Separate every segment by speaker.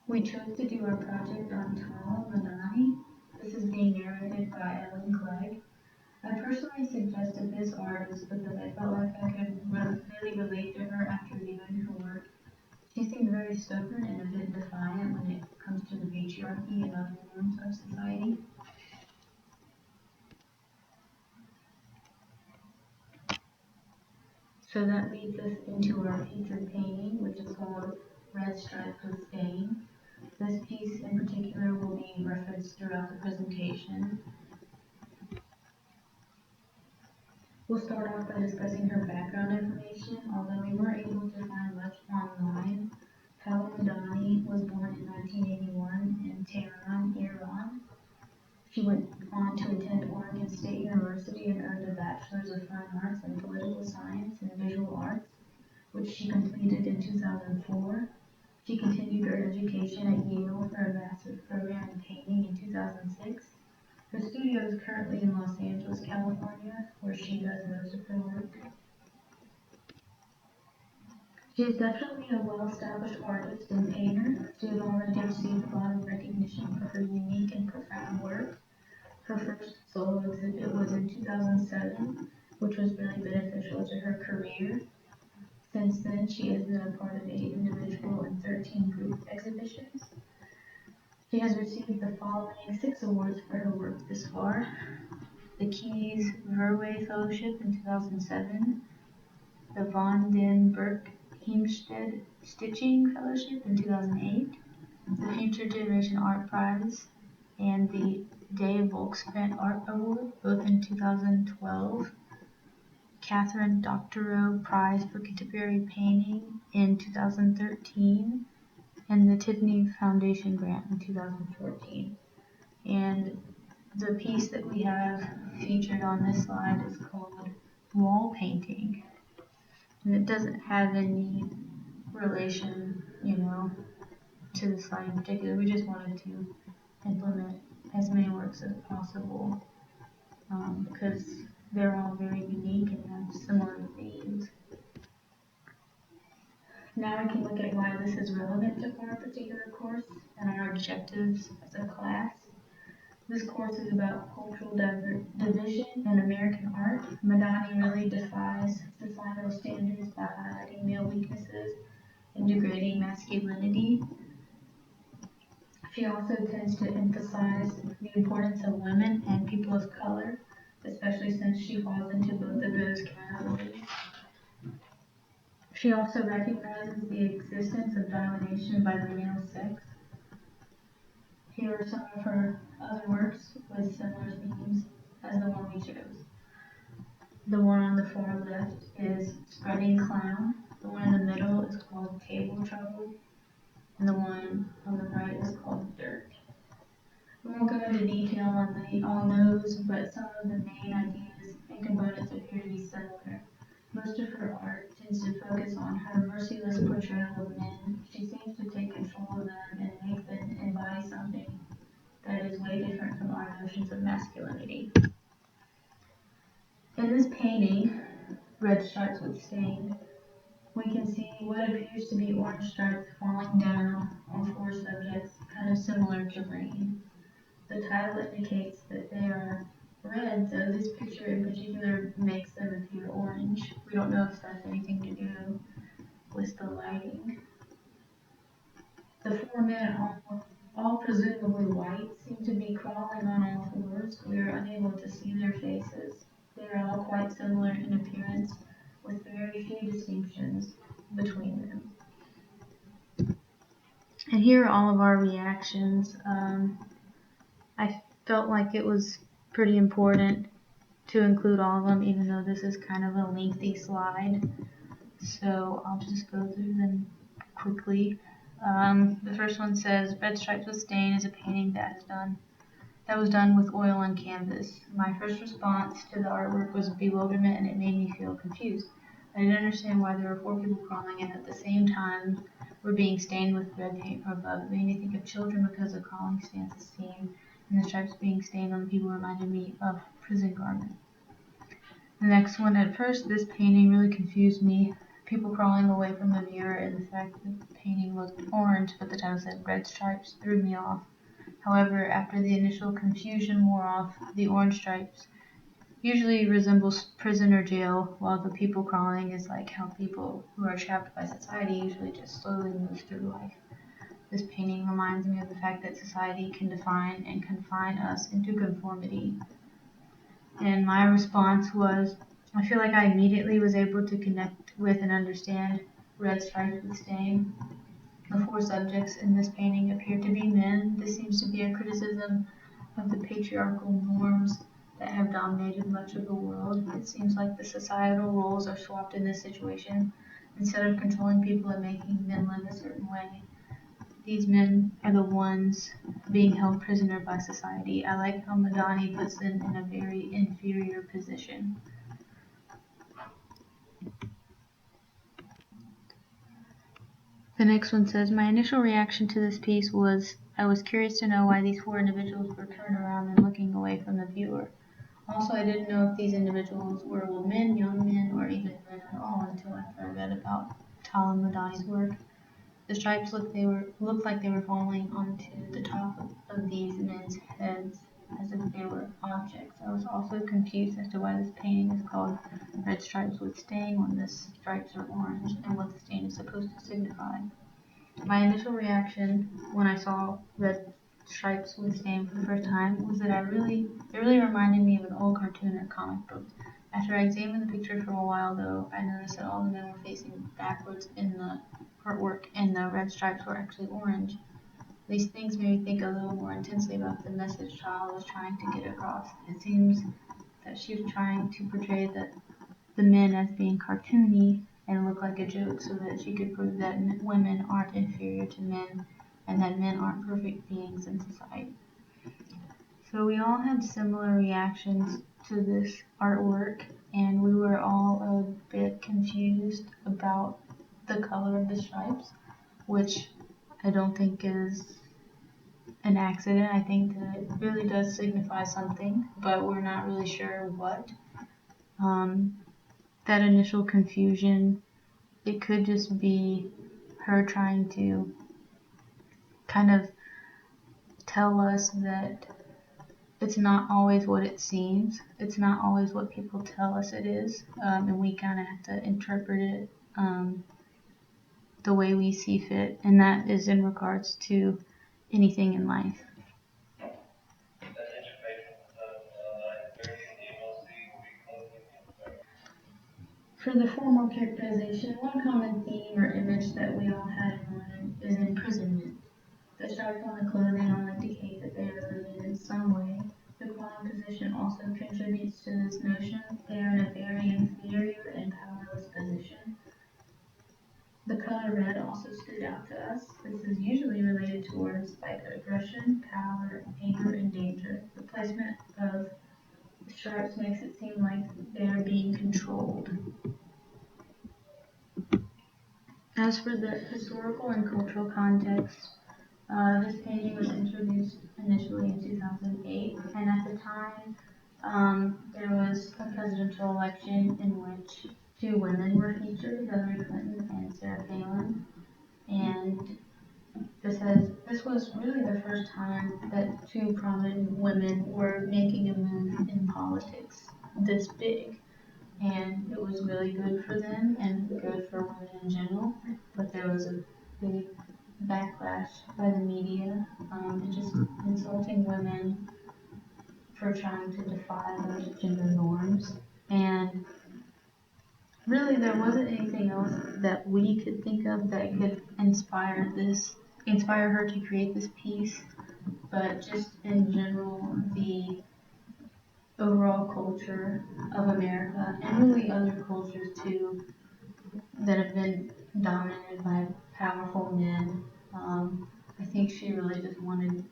Speaker 1: We chose to do our project on Tala Madani. This is being narrated by Ellen Clegg. I personally suggested this artist because I felt like I could really relate to her after viewing her work. She seemed very stubborn and a bit defiant when it comes to the patriarchy and other norms of society. So that leads us into our featured painting, which is called Red Stripes with Stain. This piece in particular will be referenced throughout the presentation. We'll start off by discussing her background information. Although we weren't able to find much online, Tala Madani was born in 1981 in Tehran, Iran. She went on to attend Oregon State University and earned a Bachelor's of Fine Arts in Political Science and Visual Arts, which she completed in 2004. She continued her education at Yale for a master's program in painting in 2006. Her studio is currently in Los Angeles, California, where she does most of her work. She is definitely a well-established artist and painter. She has already received a lot of recognition for her unique and profound work. Her first solo exhibit was in 2007, which was really beneficial to her career. Since then, she has been a part of 8 individual and 13 group exhibitions. She has received the following 6 awards for her work this far: the Keys Verwey Fellowship in 2007, the Von den Berg Heemsted Stitching Fellowship in 2008, the Future Generation Art Prize, and the Day Volkskrant Art Award, both in 2012, Catherine Doctorow Prize for Contemporary Painting in 2013, and the Tiffany Foundation Grant in 2014. And the piece that we have featured on this slide is called Wall Painting. And it doesn't have any relation, to the slide in particular. We just wanted to implement as many works as possible because they're all very unique and have similar themes. Now we can look at why this is relevant to our particular course and our objectives as a class. This course is about cultural division in American art. Madani really defies societal standards by highlighting male weaknesses and degrading masculinity. She also tends to emphasize the importance of women and people of color, especially since she falls into both of those categories. She also recognizes the existence of domination by the male sex. Here are some of her other works with similar themes as the one we chose. The one on the far left is Spreading Clown. The one in the middle is called Table Trouble. And the one on the right is called Dirt. We won't go into detail on those, but some of the main ideas and components appear to be similar. Most of her art tends to focus on her merciless portrayal of men. She seems to take control of them and make them embody something that is way different from our notions of masculinity. In this painting, Red Stripes with Stain, we can see what appears to be orange stripes falling down on 4 subjects, kind of similar to rain. The title indicates that they are red, though this picture in particular makes them appear orange. We don't know if that's anything to do with the lighting. The 4 men, all presumably white, seem to be crawling on all fours. We are unable to see their faces. They are all quite similar in appearance, with very few distinctions between them. And here are all of our reactions. I felt like it was pretty important to include all of them, even though this is kind of a lengthy slide. So I'll just go through them quickly. The first one says, Red Stripes with Stain is a painting that was done with oil on canvas. My first response to the artwork was bewilderment, and it made me feel confused. I didn't understand why there were 4 people crawling and at the same time were being stained with red paint from above. It made me think of children because the crawling stands as seen, and the stripes being stained on the people reminded me of prison garment. The next one, at first, this painting really confused me. people crawling away from the viewer, and the fact that the painting looked orange but the title said red stripes threw me off. However, after the initial confusion wore off, the orange stripes usually resembles prison or jail, while the people crawling is like how people who are trapped by society usually just slowly move through life. This painting reminds me of the fact that society can define and confine us into conformity. And my response was, I feel like I immediately was able to connect with and understand red stripes with stain. The four subjects in this painting appear to be men. This seems to be a criticism of the patriarchal norms that have dominated much of the world. It seems like the societal roles are swapped in this situation. Instead of controlling people and making men live a certain way, these men are the ones being held prisoner by society. I like how Madani puts them in a very inferior position. The next one says, my initial reaction to this piece was, I was curious to know why these four individuals were turned around and looking away from the viewer. Also, I didn't know if these individuals were men, young men, or even men at all until after I read about Tala Madani's work. The stripes looked like they were falling onto the top of these men's heads as if they were objects. I was also confused as to why this painting is called Red Stripes with Stain when the stripes are orange and what the stain is supposed to signify. My initial reaction when I saw Red Stripes with Stain for the first time was that it really reminded me of an old cartoon or comic book. After I examined the picture for a while, though, I noticed that all the men were facing backwards in the artwork, and the red stripes were actually orange. These things made me think a little more intensely about the message Child was trying to get across. It seems that she was trying to portray the men as being cartoony and look like a joke so that she could prove that women aren't inferior to men and that men aren't perfect beings in society. So we all had similar reactions to this artwork, and we were all a bit confused about the color of the stripes, which I don't think is an accident. I think that it really does signify something, but we're not really sure what. That initial confusion, it could just be her trying to kind of tell us that it's not always what it seems. It's not always what people tell us it is, and we kind of have to interpret it the way we see fit, and that is in regards to anything in life. For the formal characterization, one common theme or image that we all had in mind is imprisonment. The stripes on the clothing all indicate that they are limited in some way. The clown position also contributes to this notion. They are in a very inferior and powerless position. The color red also stood out to us. This is usually related to words like aggression, power, anger, and danger. The placement of the stripes makes it seem like they are being controlled. As for the historical and cultural context, this painting was introduced initially in 2008, and at the time, there was a presidential election in which two women were featured, Hillary Clinton and Sarah Palin, and this was really the first time that two prominent women were making a move in politics this big. And it was really good for them and good for women in general, but there was a big backlash by the media, just insulting women for trying to defy those gender norms. And really, there wasn't anything else that we could think of that could inspire her to create this piece, but just in general, the overall culture of America and really other cultures too that have been dominated by powerful men. I think she really just wanted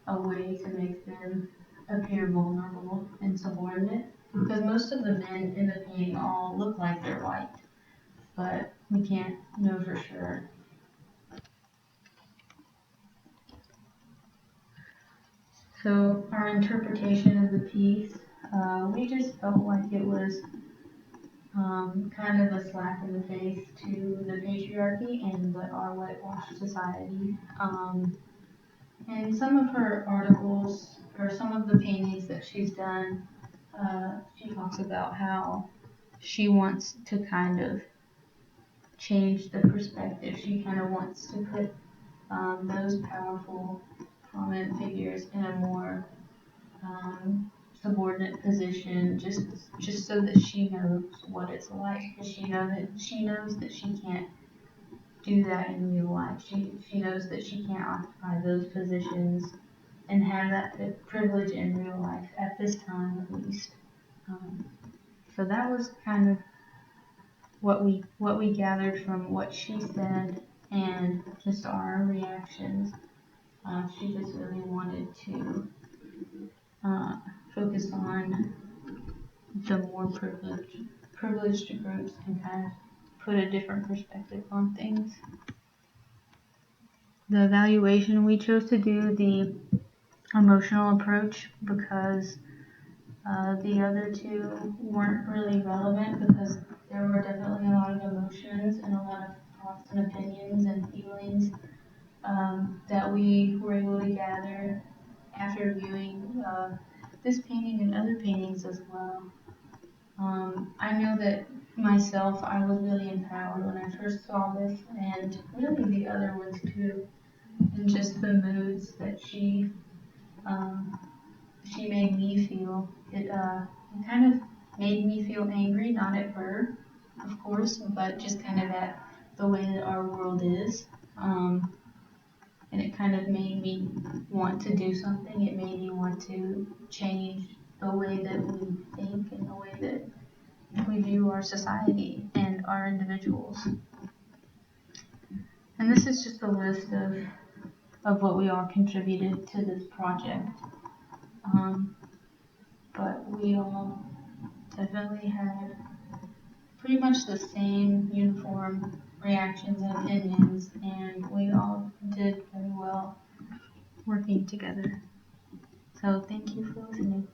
Speaker 1: a way to make them appear vulnerable and subordinate. Because most of the men in the painting all look like they're white, but we can't know for sure. So our interpretation of the piece, we just felt like it was kind of a slap in the face to the patriarchy and our whitewashed society. In some of her articles, or some of the paintings that she's done, she talks about how she wants to kind of change the perspective. She kind of wants to put those powerful, prominent figures in a more subordinate position, just so that she knows what it's like. Because she knows that she can't do that in real life. She knows that she can't occupy those positions and have that privilege in real life at this time, at least. Um, so that was kind of what we gathered from what she said and just our reactions. She just really wanted to uh, focus on the more privileged groups and kind of put a different perspective on things. The evaluation, we chose to do the emotional approach because the other two weren't really relevant because there were definitely a lot of emotions and a lot of thoughts and opinions and feelings that we were able to gather after viewing this painting and other paintings as well. I know that myself, I was really empowered when I first saw this, and really the other ones too, and just the moods that um, she made me feel. It kind of made me feel angry, not at her, of course, but just kind of at the way that our world is. And it kind of made me want to do something. It made me want to change the way that we think and the way that we view our society and our individuals. And this is just a list of what we all contributed to this project. Um, but we all definitely had pretty much the same uniform reactions and opinions, and we all did very well working together. So thank you for listening.